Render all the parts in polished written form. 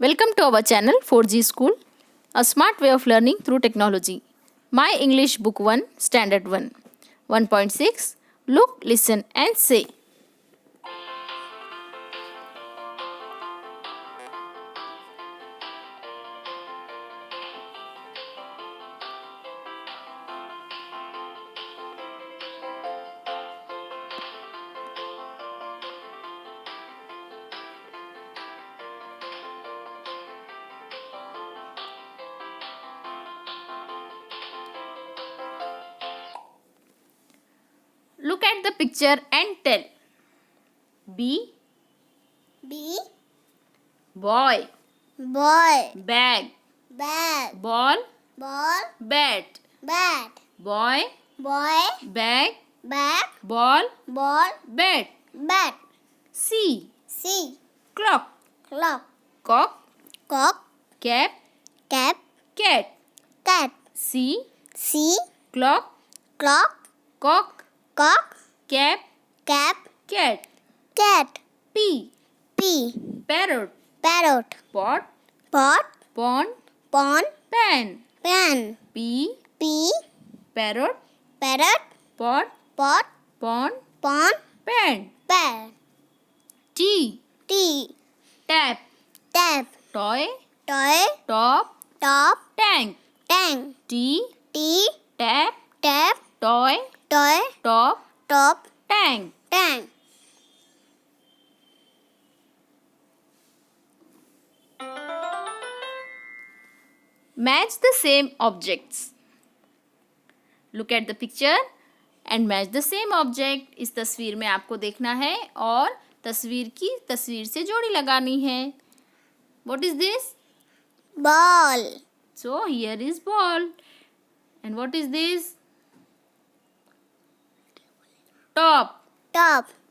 Welcome to our channel 4G School, a smart way of learning through technology. My English Book 1, Standard 1. 1.6. Look, listen and say. Look at the picture and tell. B. Boy. Bag. Ball. Bat. Boy. Bag. Ball. Bat. C. Clock. Cock. Cap. Cat. C. Clock. Cock. Cap. Cat. P. Parrot. Pot. Pond. Pan. P. Parrot. Pot. Pond. Pan. T. Tap. Toy. Top. Tank. T. Tap. Toy. Top. Tank. Match the same objects. Look at the picture and match the same object. इस तस्वीर में आपको देखना है और तस्वीर से जोड़ी लगानी है. What is this? Ball. So here is ball. And what is this? Top.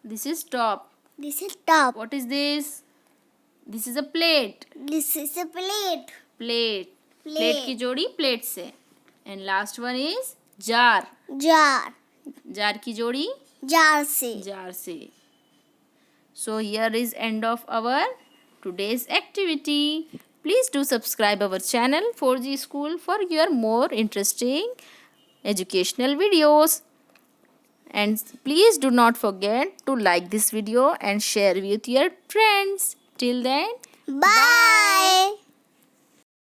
This is top. This is top. What is this? This is a plate. This is a plate. Plate की जोड़ी plate से. And last one is jar. jar की जोड़ी jar से. So here is end of our today's activity. Please do subscribe our channel 4G School for your more interesting educational videos. And please do not forget to like this video and share with your friends. Till then, Bye.